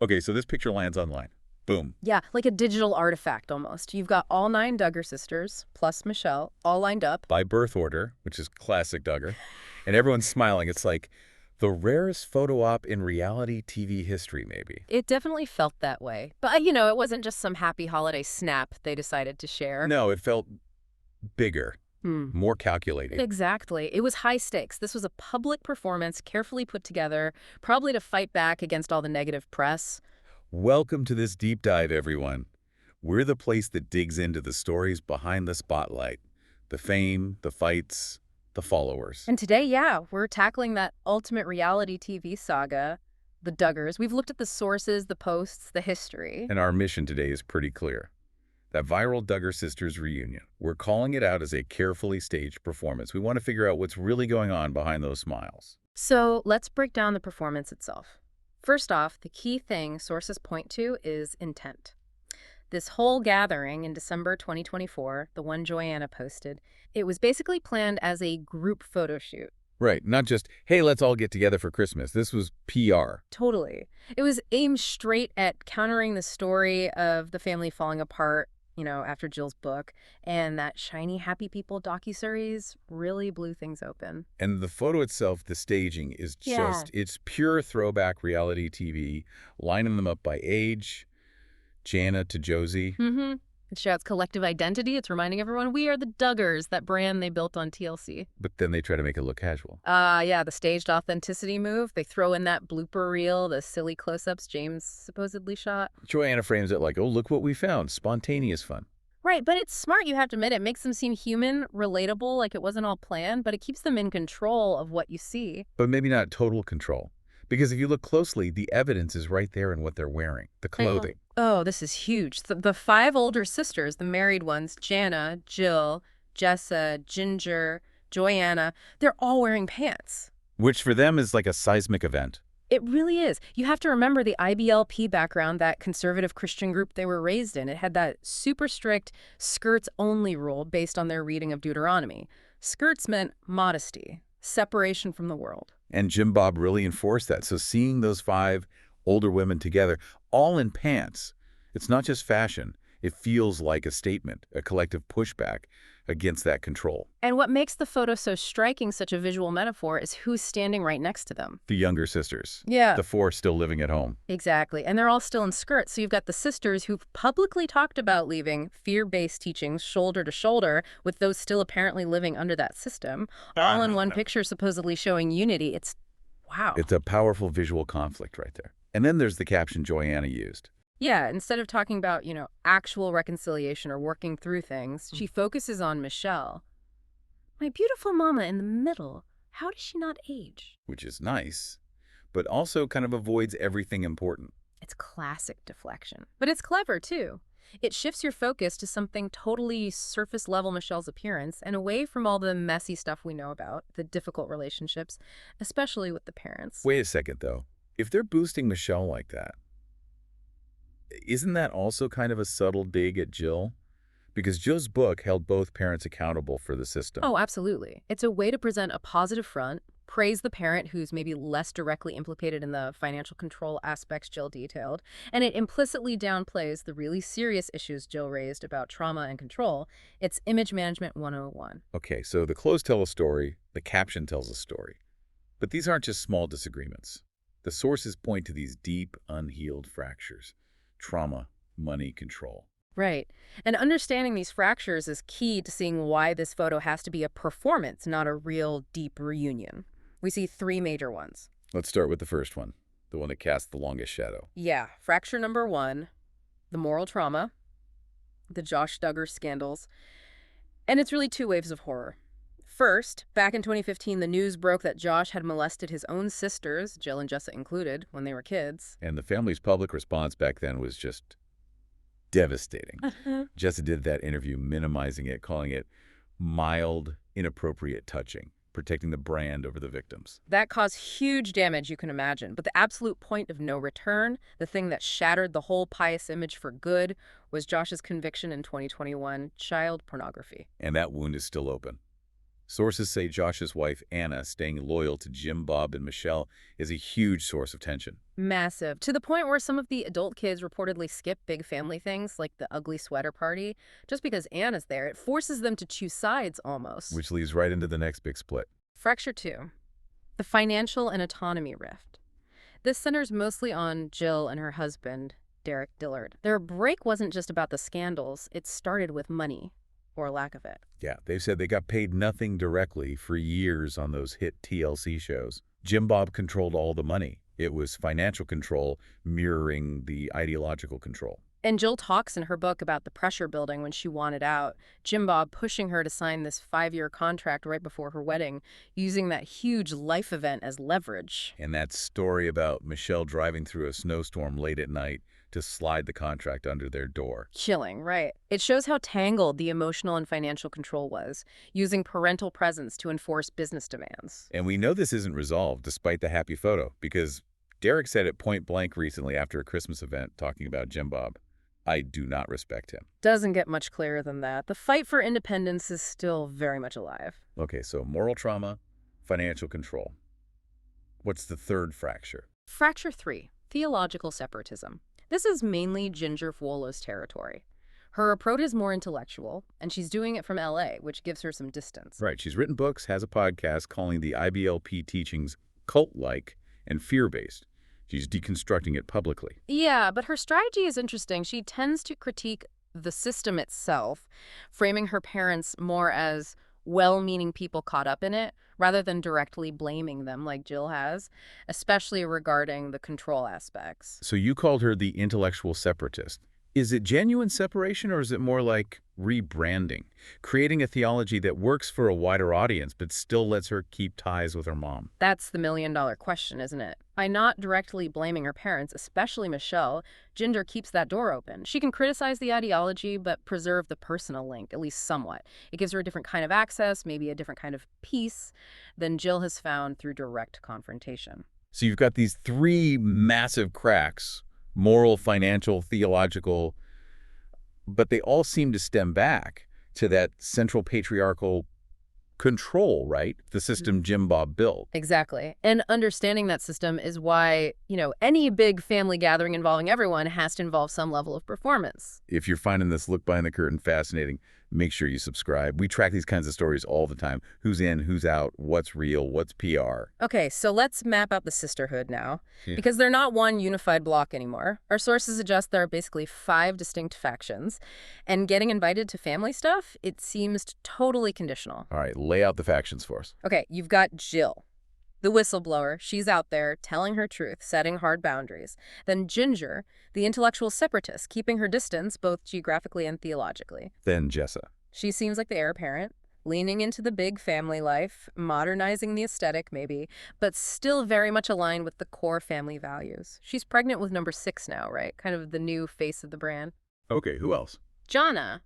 Okay, so this picture lands online. Boom. Yeah, like a digital artifact almost. You've got all 9 Duggar sisters, plus Michelle, all lined up. By birth order, which is classic Duggar. And everyone's smiling. It's like the rarest photo op in reality TV history, maybe. It definitely felt that way. But, you know, it wasn't just some happy holiday snap they decided to share. No, it felt bigger, more calculated. Exactly. It was high stakes. This was a public performance, carefully put together, probably to fight back against all the negative press. Welcome to this deep dive, everyone. We're the place that digs into the stories behind the spotlight, the fame, the fights, the followers. And today, yeah, we're tackling that ultimate reality TV saga, the Duggars. We've looked at the sources, the posts, the history. And our mission today is pretty clear. That viral Duggar Sisters reunion. We're calling it out as a carefully staged performance. We want to figure out what's really going on behind those smiles. So let's break down the performance itself. First off, the key thing sources point to is intent. This whole gathering in December 2024, the one Joanna posted, it was basically planned as a group photo shoot. Right, not just, hey, let's all get together for Christmas. This was PR. Totally. It was aimed straight at countering the story of the family falling apart, you know, after Jill's book, and that shiny Happy People docuseries really blew things open. And the photo itself, the staging, is it's pure throwback reality TV, lining them up by age, Jana to Josie. It shouts collective identity. It's reminding everyone we are the Duggars, that brand they built on TLC. But then they try to make it look casual. Yeah, the staged authenticity move. They throw in that blooper reel, the silly close-ups James supposedly shot. Joanna frames it like, oh, look what we found. Spontaneous fun. Right, but it's smart, you have to admit. It makes them seem human, relatable, like it wasn't all planned, but it keeps them in control of what you see. But maybe not total control. Because if you look closely, the evidence is right there in what they're wearing, the clothing. Oh, this is huge. The 5 older sisters, the married ones, Jana, Jill, Jessa, Ginger, Joanna, they're all wearing pants. Which for them is like a seismic event. It really is. You have to remember the IBLP background, that conservative Christian group they were raised in. It had that super strict skirts-only rule based on their reading of Deuteronomy. Skirts meant modesty, separation from the world. And Jim Bob really enforced that. So seeing those 5 older women together, all in pants, it's not just fashion. It feels like a statement, a collective pushback against that control. And what makes the photo so striking, such a visual metaphor, is who's standing right next to them. The younger sisters. Yeah. The 4 still living at home. Exactly. And they're all still in skirts. So you've got the sisters who've publicly talked about leaving fear-based teachings shoulder to shoulder with those still apparently living under that system, all in one picture supposedly showing unity. It's wow. It's a powerful visual conflict right there. And then there's the caption Joanna used. Yeah, instead of talking about, you know, actual reconciliation or working through things, she focuses on Michelle. My beautiful mama in the middle. How does she not age? Which is nice, but also kind of avoids everything important. It's classic deflection. But it's clever, too. It shifts your focus to something totally surface-level Michelle's appearance and away from all the messy stuff we know about, the difficult relationships, especially with the parents. Wait a second, though. If they're boosting Michelle like that, isn't that also kind of a subtle dig at Jill? Because Jill's book held both parents accountable for the system. Oh, absolutely. It's a way to present a positive front, praise the parent who's maybe less directly implicated in the financial control aspects Jill detailed, and it implicitly downplays the really serious issues Jill raised about trauma and control. It's image management 101. Okay, so the clothes tell a story, the caption tells a story. But these aren't just small disagreements. The sources point to these deep, unhealed fractures. Trauma, money, control. Right. And understanding these fractures is key to seeing why this photo has to be a performance, not a real deep reunion. We see 3 major ones. Let's start with the first one, the one that casts the longest shadow. Yeah, fracture number 1, the moral trauma, the Josh Duggar scandals. And it's really 2 waves of horror. First, back in 2015, the news broke that Josh had molested his own sisters, Jill and Jessa included, when they were kids. And the family's public response back then was just devastating. Jessa did that interview minimizing it, calling it mild, inappropriate touching, protecting the brand over the victims. That caused huge damage, you can imagine. But the absolute point of no return, the thing that shattered the whole pious image for good, was Josh's conviction in 2021, child pornography. And that wound is still open. Sources say Josh's wife, Anna, staying loyal to Jim Bob and Michelle is a huge source of tension. Massive. To the point where some of the adult kids reportedly skip big family things like the ugly sweater party. Just because Anna's there, it forces them to choose sides almost. Which leads right into the next big split. Fracture 2. The financial and autonomy rift. This centers mostly on Jill and her husband, Derek Dillard. Their break wasn't just about the scandals. It started with money, or lack of it. Yeah, they said they got paid nothing directly for years on those hit TLC shows. Jim Bob controlled all the money. It was financial control mirroring the ideological control. And Jill talks in her book about the pressure building when she wanted out, Jim Bob pushing her to sign this 5-year contract right before her wedding, using that huge life event as leverage. And that story about Michelle driving through a snowstorm late at night to slide the contract under their door. Chilling, right? It shows how tangled the emotional and financial control was, using parental presence to enforce business demands. And we know this isn't resolved despite the happy photo, because Derek said it point blank recently after a Christmas event talking about Jim Bob. I do not respect him. Doesn't get much clearer than that. The fight for independence is still very much alive. Okay, so moral trauma, financial control. What's the third fracture? Fracture 3, theological separatism. This is mainly Ginger Fuolo's territory. Her approach is more intellectual, and she's doing it from LA, which gives her some distance. Right, she's written books, has a podcast calling the IBLP teachings cult-like and fear-based. She's deconstructing it publicly. Yeah, but her strategy is interesting. She tends to critique the system itself, framing her parents more as well-meaning people caught up in it, rather than directly blaming them like Jill has, especially regarding the control aspects. So you called her the intellectual separatist. Is it genuine separation, or is it more like rebranding, creating a theology that works for a wider audience but still lets her keep ties with her mom? That's the million-dollar question, isn't it? By not directly blaming her parents, especially Michelle, Ginger keeps that door open. She can criticize the ideology but preserve the personal link, at least somewhat. It gives her a different kind of access, maybe a different kind of peace than Jill has found through direct confrontation. So you've got these three massive cracks: moral, financial, theological, but they all seem to stem back to that central patriarchal control, right? The system Jim Bob built. Exactly. And understanding that system is why, any big family gathering involving everyone has to involve some level of performance. If you're finding this look behind the curtain fascinating, make sure you subscribe. We track these kinds of stories all the time. Who's in, who's out, what's real, what's PR. Okay, so let's map out the sisterhood now, Yeah. because they're not one unified block anymore. Our sources suggest there are basically 5 distinct factions, and getting invited to family stuff, it seems totally conditional. All right, lay out the factions for us. Okay, you've got Jill, the whistleblower. She's out there telling her truth, setting hard boundaries. Then Ginger, the intellectual separatist, keeping her distance both geographically and theologically. Then Jessa. She seems like the heir apparent, leaning into the big family life, modernizing the aesthetic maybe, but still very much aligned with the core family values. She's pregnant with number 6 now, right? Kind of the new face of the brand. Okay, who else? Jonna,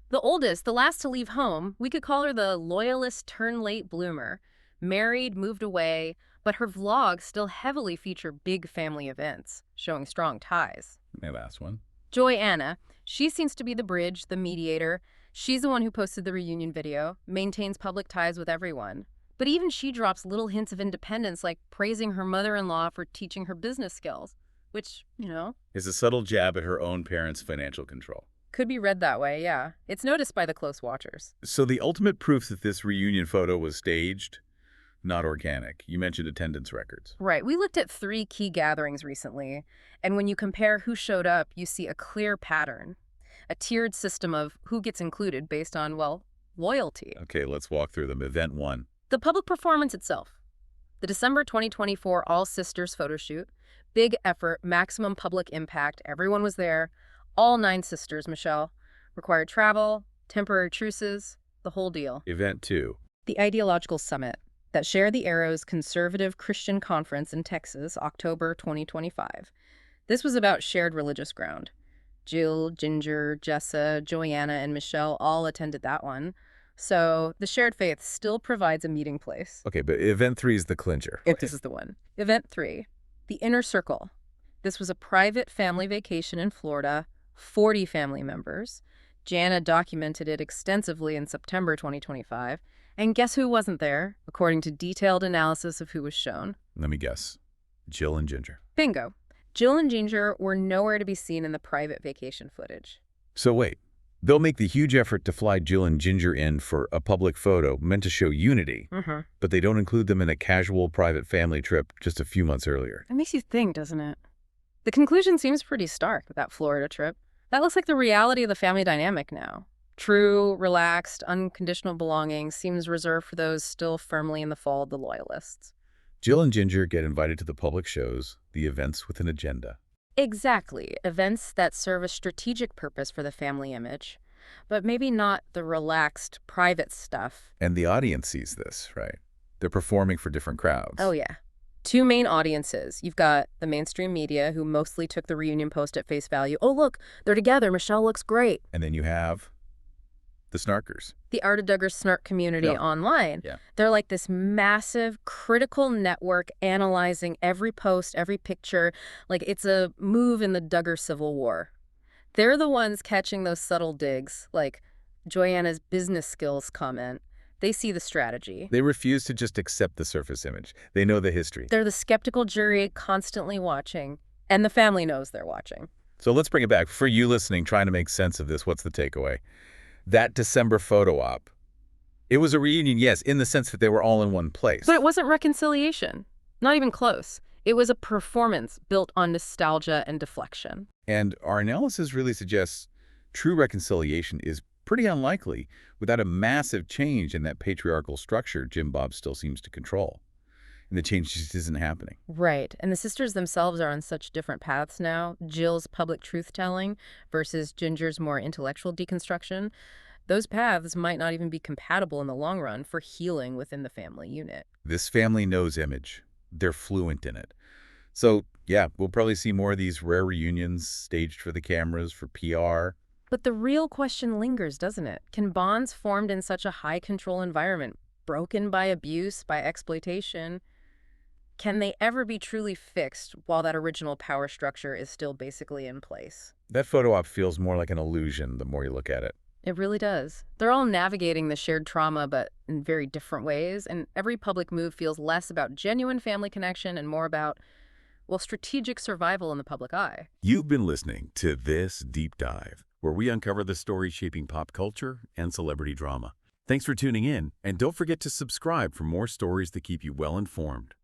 the oldest, the last to leave home. We could call her the loyalist turn-late bloomer. Married, moved away, but her vlogs still heavily feature big family events, showing strong ties. My last one. Joy Anna, she seems to be the bridge, the mediator. She's the one who posted the reunion video, maintains public ties with everyone. But even she drops little hints of independence, like praising her mother-in-law for teaching her business skills, which, Is a subtle jab at her own parents' financial control. could be read that way, yeah. It's noticed by the close watchers. So the ultimate proof that this reunion photo was staged, not organic. You mentioned attendance records. Right. We looked at 3 key gatherings recently, and when you compare who showed up, you see a clear pattern, a tiered system of who gets included based on, loyalty. Okay, let's walk through them. Event 1. The public performance itself. The December 2024 All Sisters photoshoot. Big effort, maximum public impact. Everyone was there. All 9 sisters, Michelle. Required travel, temporary truces, the whole deal. Event 2. The Ideological Summit. That Share the Arrow's Conservative Christian Conference in Texas, October 2025. This was about shared religious ground. Jill, Ginger, Jessa, Joanna, and Michelle all attended that one. So the shared faith still provides a meeting place. Okay, but event 3 is the clincher. This is the one. Event 3, the Inner Circle. This was a private family vacation in Florida, 40 family members. Jana documented it extensively in September 2025. And guess who wasn't there, according to detailed analysis of who was shown? Let me guess. Jill and Ginger. Bingo. Jill and Ginger were nowhere to be seen in the private vacation footage. So wait, they'll make the huge effort to fly Jill and Ginger in for a public photo meant to show unity, but they don't include them in a casual private family trip just a few months earlier. It makes you think, doesn't it? The conclusion seems pretty stark with that Florida trip. That looks like the reality of the family dynamic now. True, relaxed, unconditional belonging seems reserved for those still firmly in the fold of the loyalists. Jill and Ginger get invited to the public shows, the events with an agenda. Exactly. Events that serve a strategic purpose for the family image, but maybe not the relaxed, private stuff. And the audience sees this, right? They're performing for different crowds. Oh, yeah. Two main audiences. You've got the mainstream media, who mostly took the reunion post at face value. Oh, look, they're together. Michelle looks great. And then you have the snarkers. The Art of Duggar snark community online. Yeah. They're like this massive, critical network analyzing every post, every picture, like it's a move in the Duggar Civil War. They're the ones catching those subtle digs, like Joanna's business skills comment. They see the strategy. They refuse to just accept the surface image. They know the history. They're the skeptical jury constantly watching, and the family knows they're watching. So let's bring it back. For you listening, trying to make sense of this, what's the takeaway? That December photo op, it was a reunion, yes, in the sense that they were all in one place. But it wasn't reconciliation. Not even close. It was a performance built on nostalgia and deflection. And our analysis really suggests true reconciliation is pretty unlikely without a massive change in that patriarchal structure Jim Bob still seems to control. And the change just isn't happening. Right. And the sisters themselves are on such different paths now. Jill's public truth-telling versus Ginger's more intellectual deconstruction. Those paths might not even be compatible in the long run for healing within the family unit. This family knows image. They're fluent in it. So, yeah, we'll probably see more of these rare reunions staged for the cameras, for PR. But the real question lingers, doesn't it? Can bonds formed in such a high-control environment, broken by abuse, by exploitation, can they ever be truly fixed while that original power structure is still basically in place? That photo op feels more like an illusion the more you look at it. It really does. They're all navigating the shared trauma, but in very different ways, and every public move feels less about genuine family connection and more about, well, strategic survival in the public eye. You've been listening to This Deep Dive, where we uncover the stories shaping pop culture and celebrity drama. Thanks for tuning in, and don't forget to subscribe for more stories that keep you well informed.